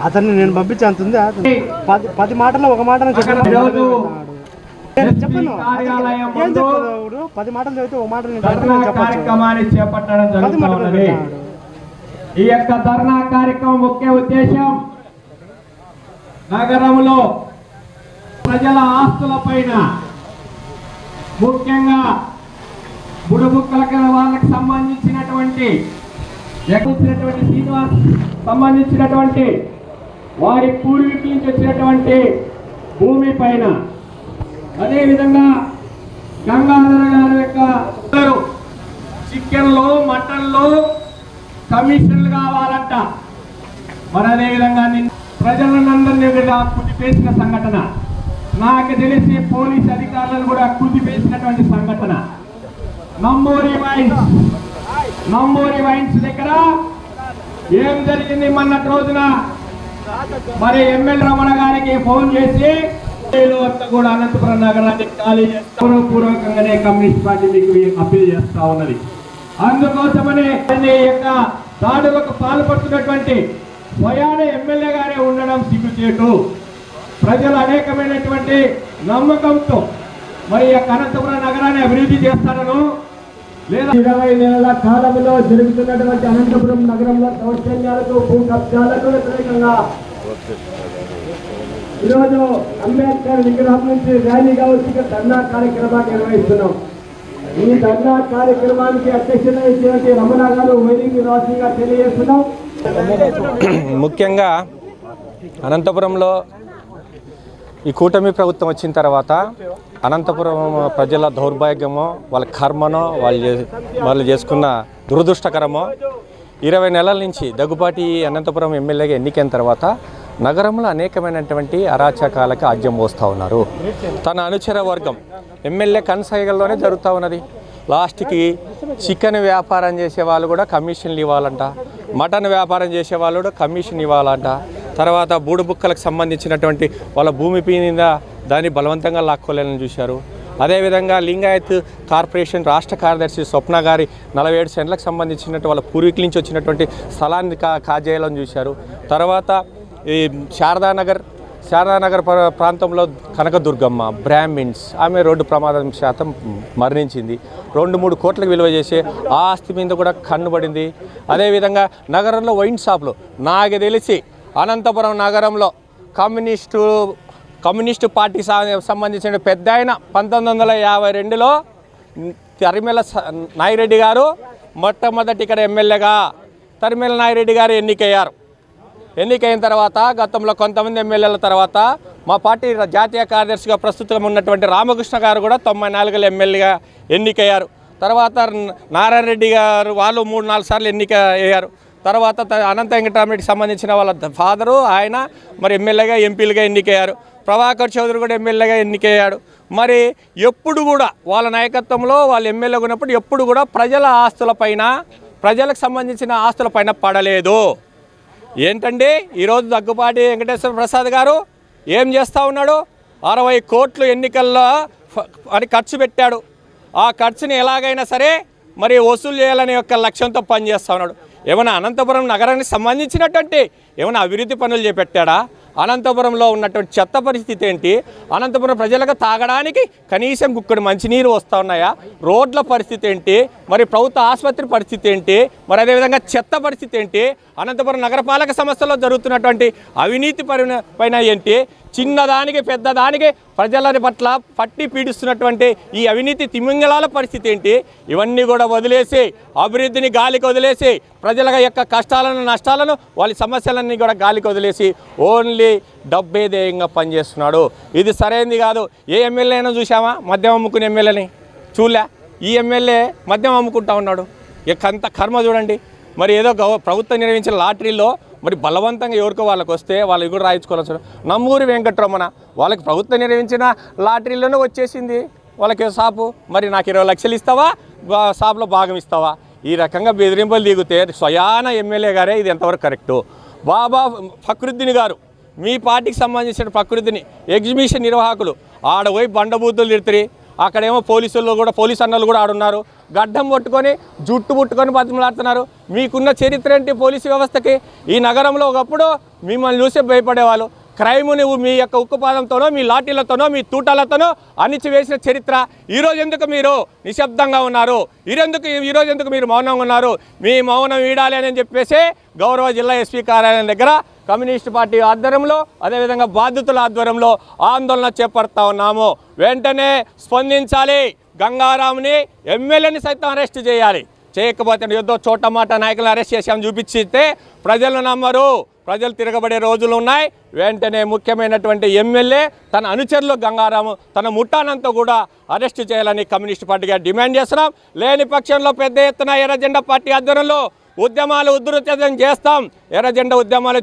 అతన్ని నేను పంపించే అంత ఉంది. 10 మాటల్లో ఒక మాట చెప్పను. ఏం చెప్పదు 10 మాటలు చదివితే ఒక మాట కార్యక్రమాన్ని చేపట్టడం జరుగుతున్నది. ఈ యొక్క ధర్నా కార్యక్రమం ముఖ్య ఉద్దేశం నగరంలో ప్రజల ఆస్తుల పైన, ముఖ్యంగా బుడబుక్కల వాళ్ళకి సంబంధించినటువంటి శ్రీనివాస్ సంబంధించినటువంటి వారి పూర్వీకుల నుంచి వచ్చినటువంటి భూమి పైన, అదేవిధంగా గంగాధర గారి యొక్క చికెన్లో మటన్లో కమిషన్లు కావాలంట. మరి అదేవిధంగా ప్రజలందరినీ కూడా కుదిపేసిన సంఘటన, నాకు తెలిసి పోలీస్ అధికారులను కూడా కుదిపేసినటువంటి సంఘటన నంబూరి వైన్స్ దగ్గర ఏం జరిగింది? మొన్నటి రోజున మరి ఎమ్మెల్యే రమణ గారికి ఫోన్ చేసి అంతా కూడా అనంతపురం నగరాన్ని ఖాళీ చేస్తా పూర్వకంగానే కమ్యూనిస్ట్ పార్టీ మీకు అప్పీల్ చేస్తా ఉన్నది. అందుకోసమనే యొక్క దాడులకు పాల్పడుతున్నటువంటి స్వయాన ఎమ్మెల్యే గారే ఉండడం సిగ్గుచేటు. ప్రజలు అనేకమైనటువంటి నమ్మకంతో మరి అనంతపురం నగరాన్ని అభివృద్ధి చేస్తారను, లేదా 20 నెలల కాలంలో జరుగుతున్నటువంటి అనంతపురం నగరంలో దౌర్జన్యాలకు, భూ కబ్జాలకు వ్యతిరేకంగా ఈరోజు అంబేద్కర్ విగ్రహం నుంచి ర్యాలీగా వచ్చి ధర్నా కార్యక్రమాన్ని నిర్వహిస్తున్నాం. ఈ ధర్నా కార్యక్రమానికి అధ్యక్షత ఇచ్చినటువంటి రమణ గారు వైదిక రాజుగా తెలియజేస్తున్నాం. ముఖ్యంగా అనంతపురంలో ఈ కూటమి ప్రభుత్వం వచ్చిన తర్వాత అనంతపురం ప్రజల దౌర్భాగ్యమో, వాళ్ళ కర్మనో, వాళ్ళు చేసుకున్న దురదృష్టకరమో 20 నెలల నుంచి దగ్గుపాటి అనంతపురం ఎమ్మెల్యేగా ఎన్నికైన తర్వాత నగరంలో అనేకమైనటువంటి అరాచకాలకు ఆజ్యం పోస్తూ ఉన్నారు. తన అనుచర వర్గం ఎమ్మెల్యే కన్సైగల్లోనే జరుగుతూ ఉన్నది. లాస్ట్కి చికెన్ వ్యాపారం చేసే వాళ్ళు కూడా కమిషన్లు ఇవ్వాలంట, మటన్ వ్యాపారం చేసే వాళ్ళు కూడా కమిషన్ ఇవ్వాలంట. తర్వాత బూడుబుక్కలకు సంబంధించినటువంటి వాళ్ళ భూమి మీద దాన్ని బలవంతంగా లాక్కోలేని చూశారు. అదేవిధంగా లింగాయత్ కార్పొరేషన్ రాష్ట్ర కార్యదర్శి స్వప్న గారి 47 సెంట్లకు సంబంధించినట్టు వాళ్ళ పూర్వీకుల నుంచి వచ్చినటువంటి స్థలాన్ని కాజేయాలని చూశారు. తర్వాత ఈ శారదానగర్ ప్రాంతంలో కనకదుర్గమ్మ బ్రాహ్మిన్స్ ఆమె రోడ్డు ప్రమాదం శాతం మరణించింది. 2-3 కోట్లకు విలువ చేసే ఆ ఆస్తి మీద కూడా కన్నుబడింది. అదేవిధంగా నగరంలో వైన్ షాపులు, నాకు తెలిసి అనంతపురం నగరంలో కమ్యూనిస్టు పార్టీ సంబంధించిన పెద్ద ఆయన 1952లో తరిమెల నాయిరెడ్డి గారు మొట్టమొదటి ఇక్కడ ఎమ్మెల్యేగా తరిమెల నాయిరెడ్డి గారు ఎన్నికైన తర్వాత గతంలో కొంతమంది ఎమ్మెల్యేల తర్వాత మా పార్టీ జాతీయ కార్యదర్శిగా ప్రస్తుతం ఉన్నటువంటి రామకృష్ణ గారు కూడా 94లో ఎమ్మెల్యేగా ఎన్నికయ్యారు. తర్వాత నారాయణ రెడ్డి గారు వాళ్ళు 3-4 సార్లు ఎన్నికయ్యారు. తర్వాత అనంత వెంకటరామరెడ్డికి సంబంధించిన వాళ్ళ ఫాదరు ఆయన మరి ఎమ్మెల్యేగా ఎంపీలుగా ఎన్నికయ్యారు. ప్రభాకర్ చౌదరి కూడా ఎమ్మెల్యేగా ఎన్నికయ్యాడు. మరి ఎప్పుడు కూడా వాళ్ళ నాయకత్వంలో వాళ్ళు ఎమ్మెల్యేగా ఉన్నప్పుడు ఎప్పుడు కూడా ప్రజల ఆస్తులపైన, ప్రజలకు సంబంధించిన ఆస్తులపైన పడలేదు. ఏంటంటే ఈరోజు దగ్గుపాటి వెంకటేశ్వర ప్రసాద్ గారు ఏం చేస్తూ ఉన్నాడు? 60 కోట్లు ఎన్నికల్లో అని ఖర్చు పెట్టాడు. ఆ ఖర్చుని ఎలాగైనా సరే మరి వసూలు చేయాలనే యొక్క లక్ష్యంతో పనిచేస్తూ ఉన్నాడు. ఏమైనా అనంతపురం నగరానికి సంబంధించినటువంటి ఏమైనా అభివృద్ధి పనులు చేపట్టాడా? అనంతపురంలో ఉన్నటువంటి చెత్త పరిస్థితి ఏంటి? అనంతపురం ప్రజలకు తాగడానికి కనీసం గుక్కడి మంచినీరు వస్తూ ఉన్నాయా? రోడ్ల పరిస్థితి ఏంటి? మరి ప్రభుత్వ ఆసుపత్రి పరిస్థితి ఏంటి? మరి అదేవిధంగా చెత్త పరిస్థితి ఏంటి? అనంతపురం నగరపాలక సంస్థలో జరుగుతున్నటువంటి అవినీతి పైన ఏంటి? చిన్నదానికి పెద్దదానికి ప్రజల పట్ల పట్టి పీడిస్తున్నటువంటి ఈ అవినీతి తిమింగళాల పరిస్థితి ఏంటి? ఇవన్నీ కూడా వదిలేసి, అభివృద్ధిని గాలికి వదిలేసి, ప్రజల యొక్క కష్టాలను, నష్టాలను, వాళ్ళ సమస్యలన్నీ కూడా గాలికి వదిలేసి ఓన్లీ డబ్బే ధ్యేయంగా పనిచేస్తున్నాడు. ఇది సరైనది కాదు. ఏ ఎమ్మెల్యే అయినా చూసామా మద్యం అమ్ముకునే ఎమ్మెల్యేని? చూలే. ఈ ఎమ్మెల్యే మద్యం అమ్ముకుంటా ఉన్నాడు. అంత కర్మ చూడండి. మరి ఏదో ప్రభుత్వం నిర్వహించిన లాటరీలో మరి బలవంతంగా ఎవరికో వాళ్ళకి వస్తే వాళ్ళకి కూడా రాయించుకోవాల్సి. నంబూరి వెంకటరమణ వాళ్ళకి ప్రభుత్వం నిర్వహించిన లాటరీలోనే వచ్చేసింది వాళ్ళకి షాపు. మరి నాకు 20 లక్షలు ఇస్తావా, షాపులో భాగం ఇస్తావా? ఈ రకంగా బెదిరింపులు దిగితే స్వయాన ఎమ్మెల్యే గారే ఇది ఎంతవరకు కరెక్టు? బాబా ఫక్రుద్దీన్ గారు, మీ పార్టీకి సంబంధించిన ఫక్రుద్దీన్ ఎగ్జిబిషన్ నిర్వాహకులు ఆడపోయి బండబూతులు తిడుతురి. అక్కడేమో పోలీసు అన్నలు కూడా ఆడున్నారు. గడ్డం పట్టుకొని జుట్టు పుట్టుకొని బతిమలాడుతున్నారు. మీకున్న చరిత్ర ఏంటి పోలీసు వ్యవస్థకి? ఈ నగరంలో ఒకప్పుడు మిమ్మల్ని చూసే భయపడేవాళ్ళు. క్రైమ్ని మీ యొక్క ఉక్కుపాదంతోనో మీ లాఠీలతోనో మీ తూటాలతోనో అణిచివేసిన చరిత్ర. ఈరోజు ఎందుకు మీరు నిశ్శబ్దంగా ఉన్నారు? ఈరోజు ఎందుకు మీరు మౌనంగా ఉన్నారు? మీ మౌనం వీడాలి అని చెప్పేసి గౌరవ జిల్లా ఎస్పీ కార్యాలయం దగ్గర కమ్యూనిస్ట్ పార్టీ ఆధ్వర్యంలో అదేవిధంగా బాధితుల ఆధ్వర్యంలో ఆందోళన చేపడతా ఉన్నాము. వెంటనే స్పందించాలి. గంగారాంని ఎమ్మెల్యేని సైతం అరెస్ట్ చేయాలి. చేయకపోతే ఏదో చోట మాట నాయకులను అరెస్ట్ చేసామని చూపించితే ప్రజలు నమ్మరు. ప్రజలు తిరగబడే రోజులు ఉన్నాయి. వెంటనే ముఖ్యమైనటువంటి ఎమ్మెల్యే తన అనుచరులు గంగారాము తన ముఠానంతా కూడా అరెస్ట్ చేయాలని కమ్యూనిస్ట్ పార్టీగా డిమాండ్ చేస్తున్నాం. లేని పక్షంలో పెద్ద ఎత్తున ఎర్ర జెండా పార్టీ ఆధ్వర్యంలో ఉద్యమాలు ఉధృతం చేస్తాం. ఎర్ర జెండా ఉద్యమాలు